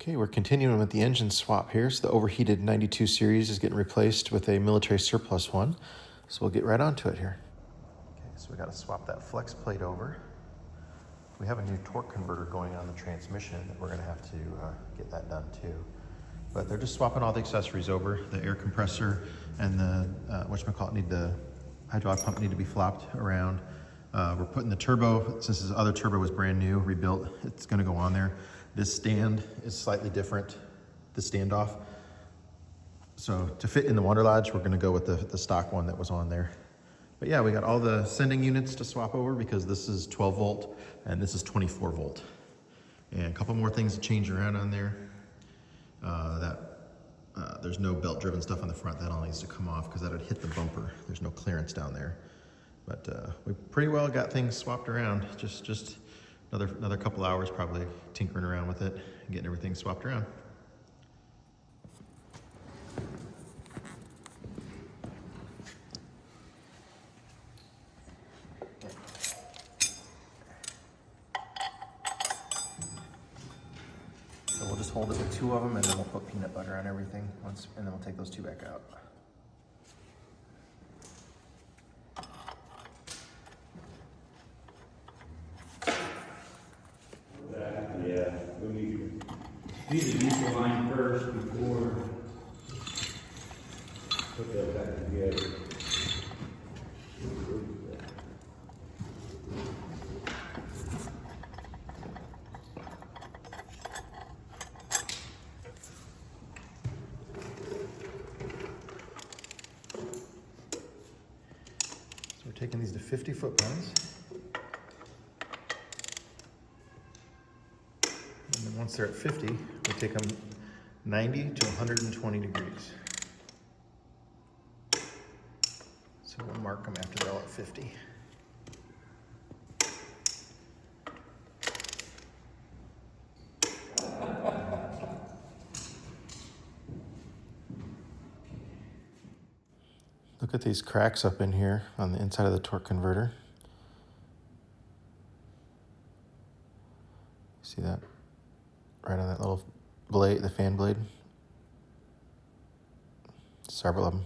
Okay, we're continuing with the engine swap here. So the overheated 92 series is getting replaced with a military surplus one. So we'll get right onto it here. Okay, so we got to swap that flex plate over. We have a new torque converter going on the transmission that we're going to have to get that done too. But they're just swapping all the accessories over. The air compressor and the the hydraulic pump need to be flopped around. We're putting the turbo, since this other turbo was brand new, rebuilt, it's going to go on there. This stand is slightly different, the standoff. So to fit in the Wanderlodge, we're going to go with the stock one that was on there. But yeah, we got all the sending units to swap over because this is 12 volt and this is 24 volt. And a couple more things to change around on there. There's no belt driven stuff on the front. That all needs to come off because that would hit the bumper. There's no clearance down there. But we pretty well got things swapped around. Just another couple hours probably tinkering around with it and getting everything swapped around. So we'll just hold it with two of them and then we'll put peanut butter on everything once, and then we'll take those two back out. Yeah, we need to do the diesel line first before put that back together. So we're taking these to 50 foot-pounds. And then once they're at 50, we take them 90 to 120 degrees. So we'll mark them after they're all at 50. Look at these cracks up in here on the inside of the torque converter. See that? Right on that little blade, the fan blade. Several of them.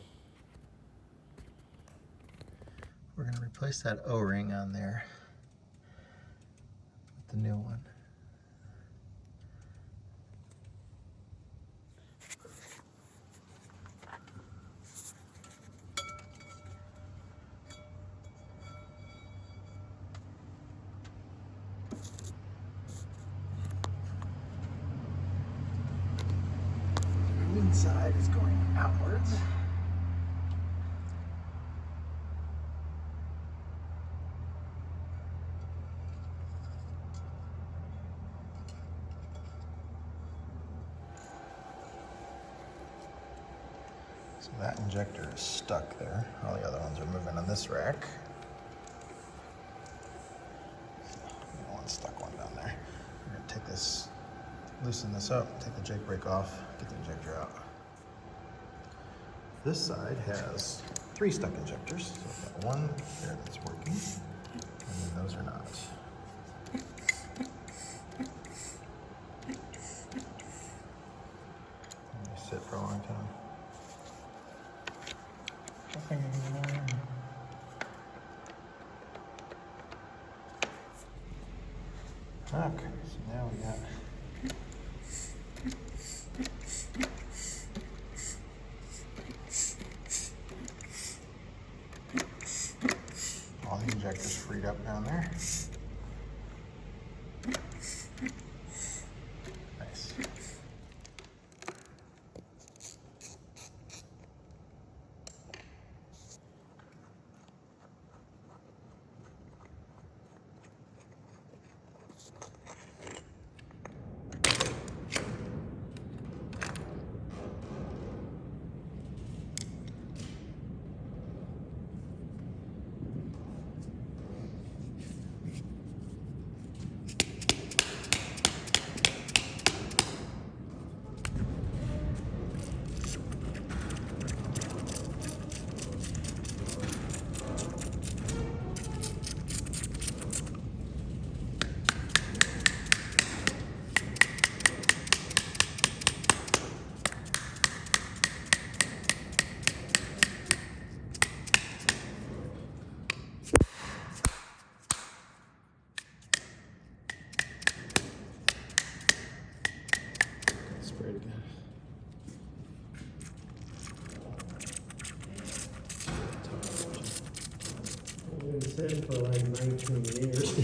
We're going to replace that O-ring on there with the new one. Inside is going outwards. So that injector is stuck there. All the other ones are moving on this rack. One stuck one down there. We're going to take this, loosen this up, take the jake brake off, get the injector out. This side has 3 stuck injectors. So we've got one there that's working, and then those are not. And they sit for a long time. Okay, so now we got all the injectors freed up down there. Nice.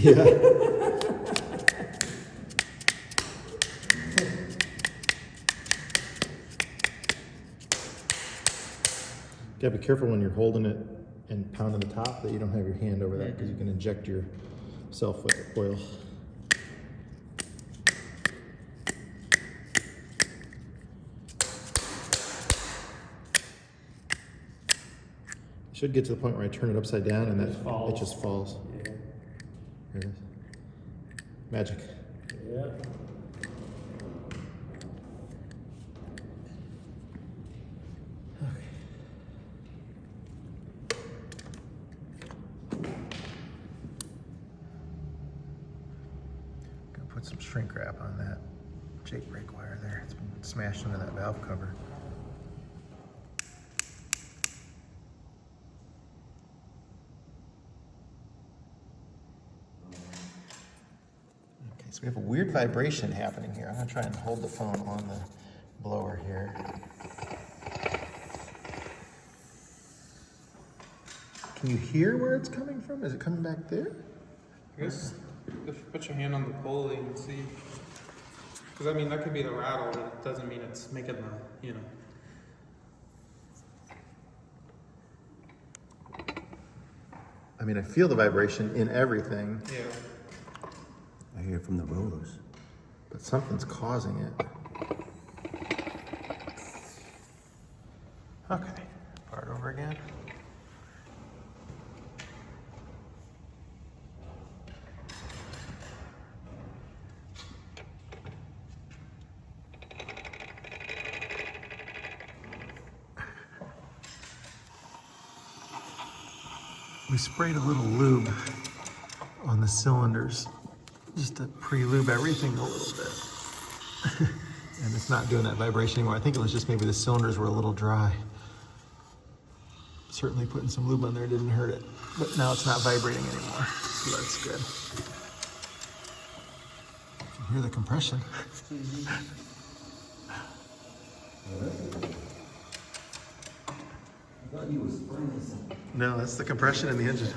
Yeah. Gotta be careful when you're holding it and pounding the top that you don't have your hand over that because you can inject yourself with oil. It should get to the point where I turn it upside down and it just falls. Yeah. Here it is. Magic. Yeah. Gonna put some shrink wrap on that Jake brake wire there. It's been smashed into that valve cover. Okay, so we have a weird vibration happening here. I'm gonna try and hold the phone on the blower here. Can you hear where it's coming from? Is it coming back there? I guess if you put your hand on the pulley and see, because I mean that could be the rattle, but it doesn't mean it's making the, you know. I mean, I feel the vibration in everything, Yeah. I hear it from the rollers. but something's causing it. Okay, start over again. We sprayed a little lube on the cylinders just to pre-lube everything a little bit. And it's not doing that vibration anymore. I think it was just maybe the cylinders were a little dry. Certainly putting some lube on there didn't hurt it, but now it's not vibrating anymore, so that's good. You can hear the compression. I thought you were spraying something. No, that's the compression in the engine.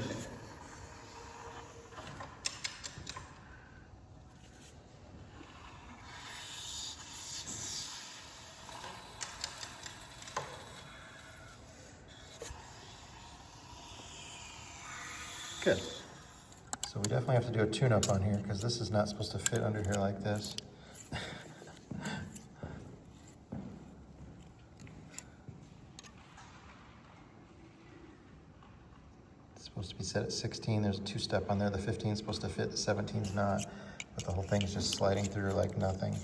Good. So we definitely have to do a tune-up on here because this is not supposed to fit under here like this. It's supposed to be set at 16. There's a two-step on there. The 15 is supposed to fit, the 17 is not. But the whole thing is just sliding through like nothing.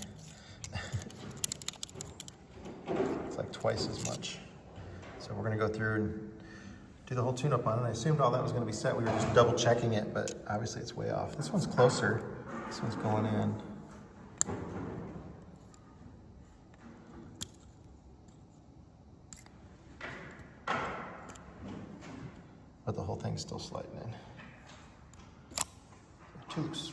It's like twice as much. So we're gonna go through and do the whole tune-up on it. I assumed all that was gonna be set. We were just double checking it, but obviously it's way off. This one's closer. This one's going in. But the whole thing's still sliding in. Too loose.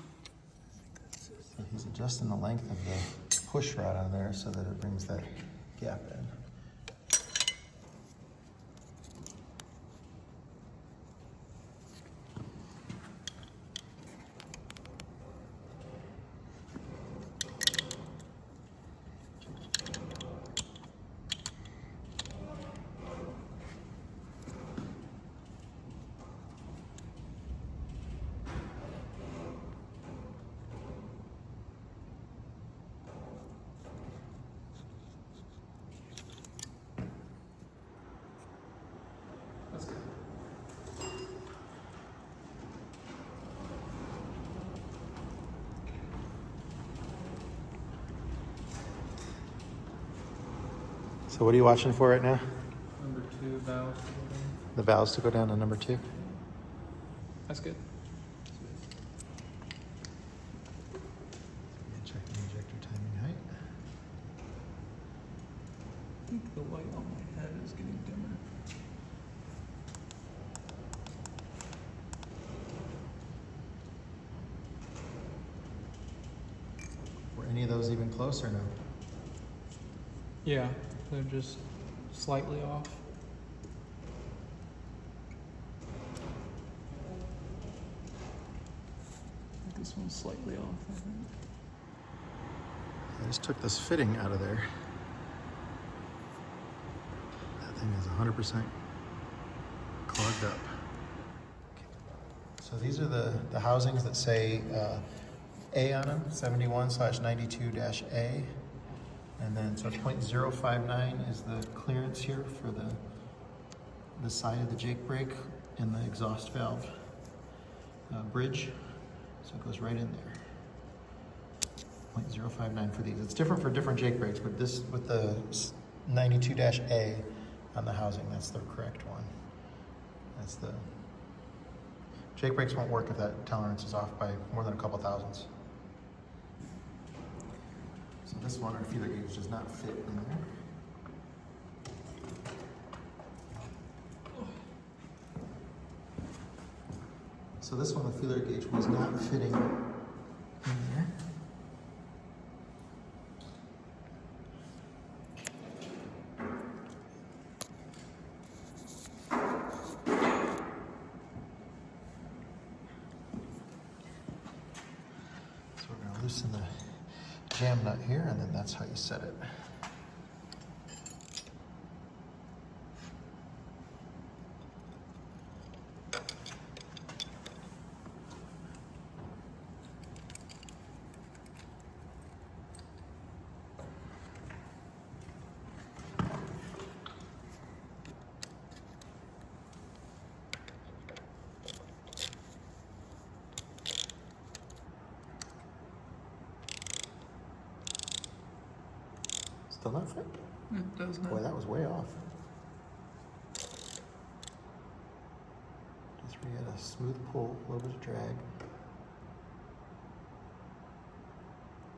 So he's adjusting the length of the push rod on there so that it brings that gap in. That's good. So what are you watching for right now? Number 2 valve. The valves to go down to number 2? That's good. Check the injector timing height. I think the light on my head is getting dimmer. Were any of those even close or no? Yeah, they're just slightly off. This one's slightly off, I think. I just took this fitting out of there. That thing is 100% clogged up. So these are the housings that say A on them, 71/92-A. And then so 0.059 is the clearance here for the side of the Jake brake and the exhaust valve bridge. So it goes right in there. 0.059 for these. It's different for different Jake brakes, but this with the 92-A on the housing, that's the correct one. That's the Jake brakes won't work if that tolerance is off by more than a couple thousandths. So this one, our feeler gauge does not fit in there. So this one, the feeler gauge was not fitting in there. So we're going to loosen the jam nut here, and then that's how you set it. Still not fit? It does not. Boy, that was way off. Just where you had a smooth pull, a little bit of drag.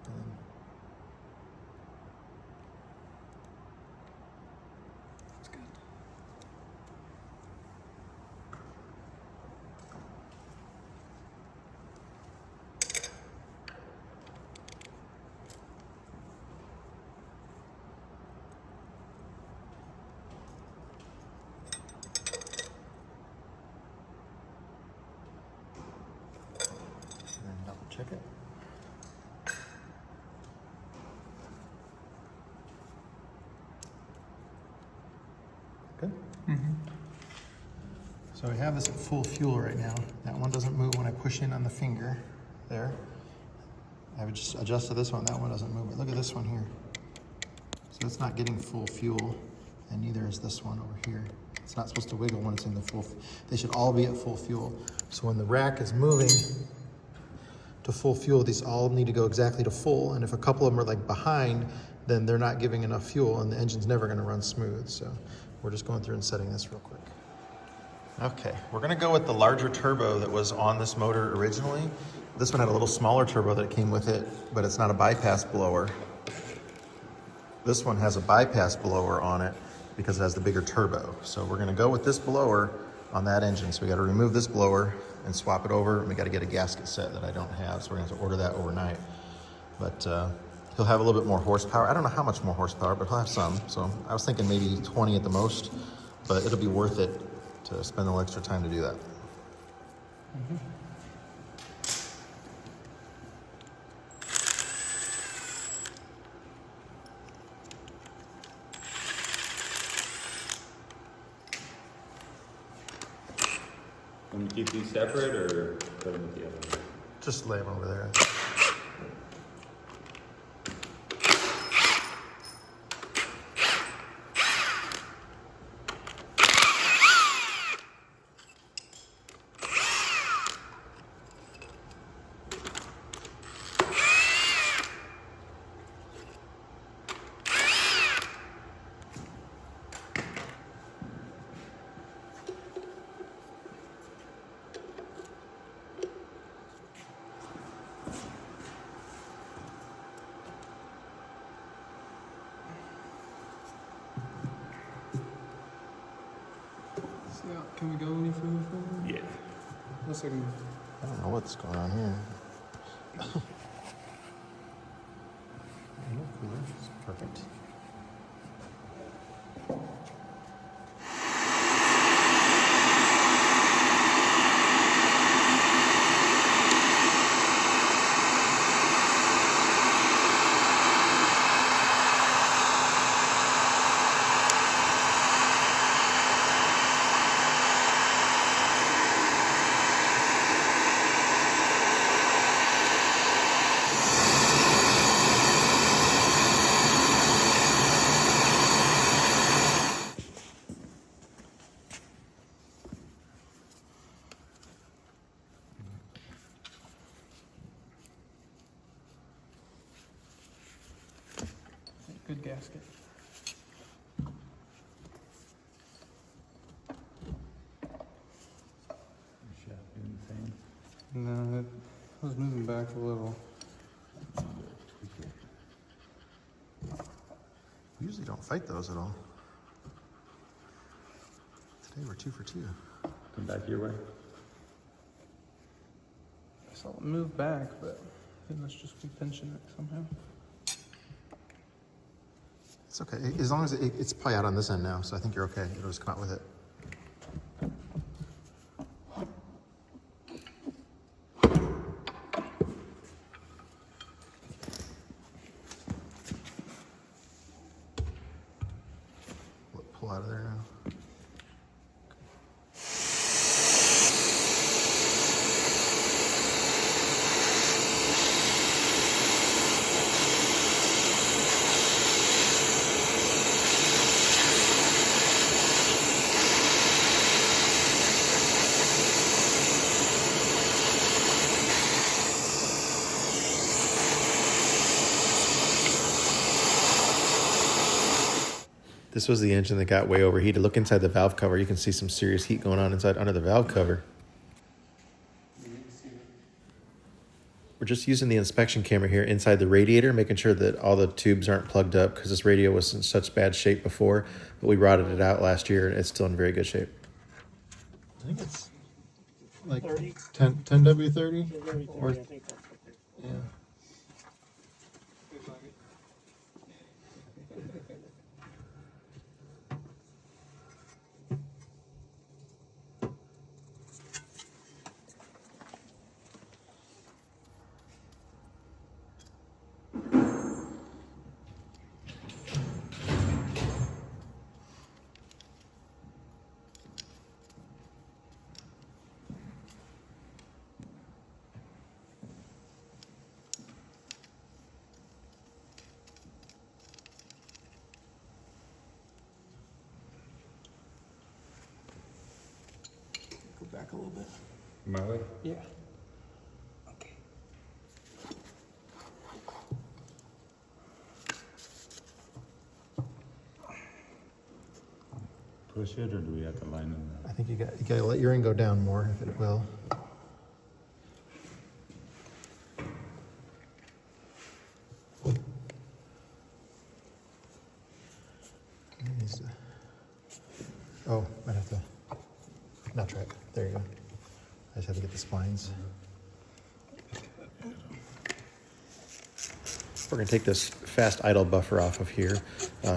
And then That's good. and then double check it. Good. So we have this at full fuel right now. That one doesn't move when I push in on the finger there. I would just adjust to this one. That one doesn't move. But look at this one here. So it's not getting full fuel, and neither is this one over here. It's not supposed to wiggle when it's in the full. They should all be at full fuel. So when the rack is moving to full fuel, these all need to go exactly to full. And if a couple of them are like behind, then they're not giving enough fuel, and the engine's never going to run smooth. So we're just going through and setting this real quick. Okay, we're going to go with the larger turbo that was on this motor originally. This one had a little smaller turbo that came with it, but it's not a bypass blower. This one has a bypass blower on it because it has the bigger turbo. So we're going to go with this blower on that engine. So we got to remove this blower and swap it over, and we got to get a gasket set that I don't have, so we're going to have to order that overnight. But he'll have a little bit more horsepower. I don't know how much more horsepower, but he'll have some. So I was thinking maybe 20 at the most, but it'll be worth it to spend a little extra time to do that. Want to keep these separate or put them with the other? Just lay them over there. So, can we go any further forward? Yeah. Unless I can. I don't know what's going on here. Perfect. Good gasket. Shaft doing the same. No, it was moving back a little. We usually don't fight those at all. Today we're 2 for 2. Come back your way. I saw it move back, but it must just be pinching it somehow. It's okay, as long as it's probably out on this end now, so I think you're okay. It'll just come out with it. Pull out of there now. This was the engine that got way overheated. Look inside the valve cover. You can see some serious heat going on inside under the valve cover. We're just using the inspection camera here inside the radiator, making sure that all the tubes aren't plugged up because this radio was in such bad shape before. But we rotted it out last year and it's still in very good shape. I think it's like 10W30. Or, yeah. Go back a little bit. My way? Yeah. Okay. Push it, or do we have to line them I think you gotta let your end go down more if it will. Oh, might have to not track. There you go. I just have to get the splines. We're gonna take this fast idle buffer off of here,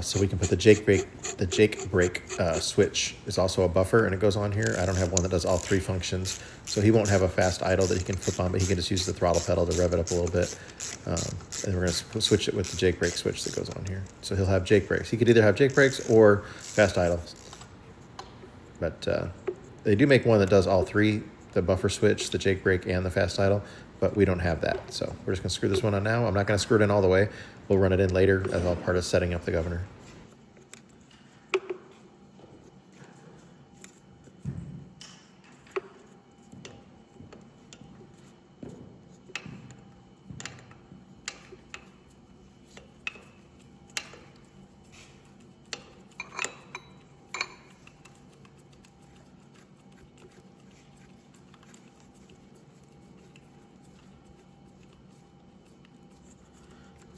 so we can put the Jake brake. The Jake brake switch is also a buffer, and it goes on here. I don't have one that does all 3 functions, so he won't have a fast idle that he can flip on, but he can just use the throttle pedal to rev it up a little bit. And we're gonna switch it with the Jake brake switch that goes on here. So he'll have Jake brakes. He could either have Jake brakes or fast idle. But they do make one that does all 3, the buffer switch, the Jake brake, and the fast idle, but we don't have that. So we're just gonna screw this one on now. I'm not gonna screw it in all the way. We'll run it in later as all part of setting up the governor.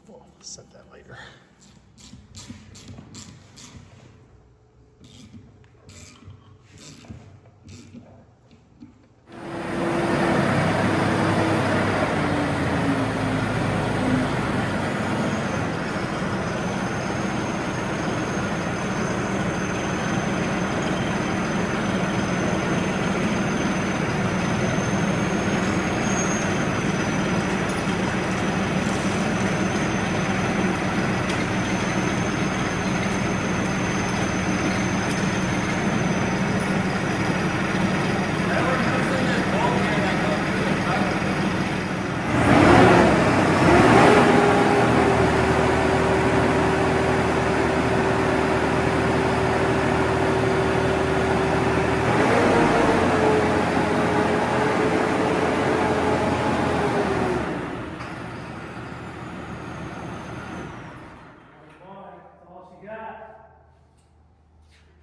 We'll set that later.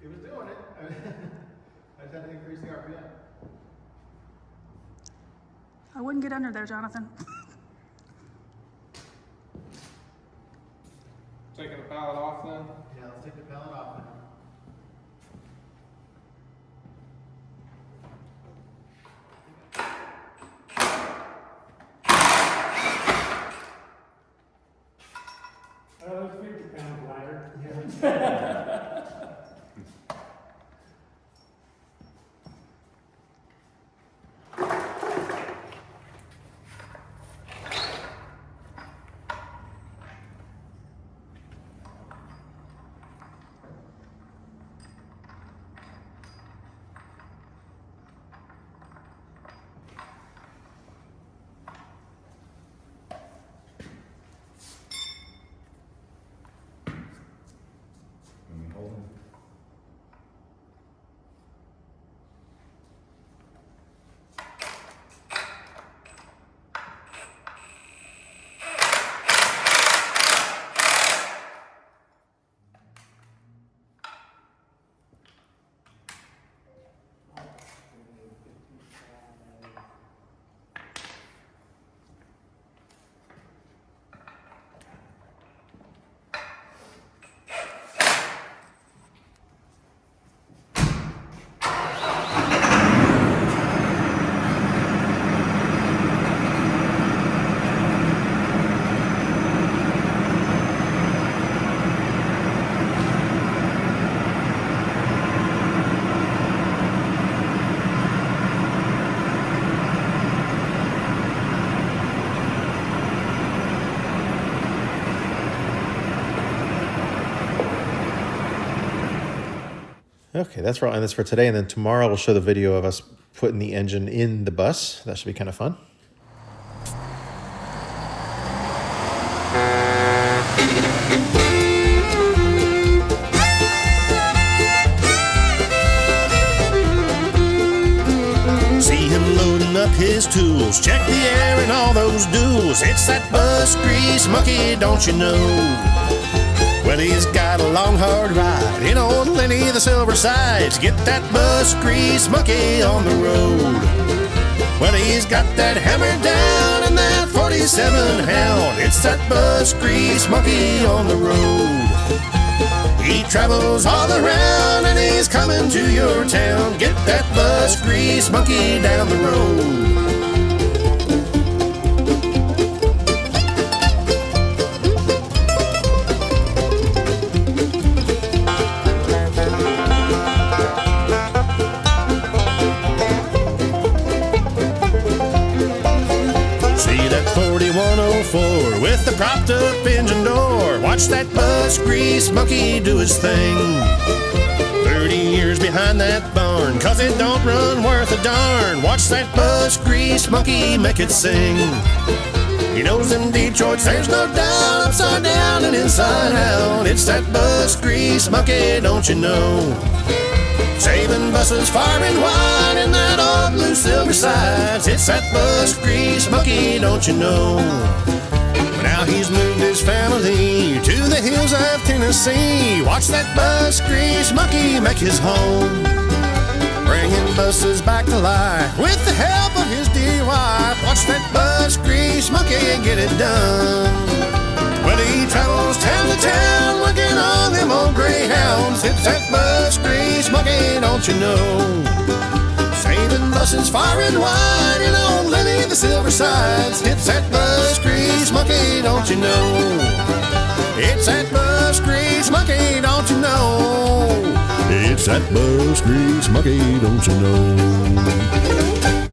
He was doing it. I just had to increase the RPM. I wouldn't get under there, Jonathan. Taking the pallet off then. Yeah, let's take the pallet off now. Oh, it's 50 pounds lighter. Okay, that's where I'll end this for today, and then tomorrow we'll show the video of us putting the engine in the bus. That should be kind of fun. See him loading up his tools, check the air and all those duels. It's that bus grease monkey, don't you know? Well, he's got a long, hard ride in old Lenny the Silver Sides. Get that bus grease monkey on the road. Well, he's got that hammer down and that 47 Hound. It's that bus grease monkey on the road. He travels all around and he's coming to your town. Get that bus grease monkey down the road. With the propped up engine door, watch that bus grease monkey do his thing. 30 years behind that barn, 'cause it don't run worth a darn. Watch that bus grease monkey make it sing. He knows them Detroits, there's no doubt, upside down and inside out. It's that bus grease monkey, don't you know? Saving buses far and wide in that old blue Silver Sides. It's that bus grease monkey, don't you know? Now he's moved his family to the hills of Tennessee. Watch that bus grease monkey make his home, bringing buses back to life with the help of his dear wife. Watch that bus grease monkey get it done. Well, he travels town to town working on them old greyhounds. It's that bus grease monkey, don't you know? Saving buses far and wide in old Lenny the Silver Sides. It's that bus grease monkey, don't you know? It's that bus grease monkey, don't you know? It's that bus grease monkey, don't you know?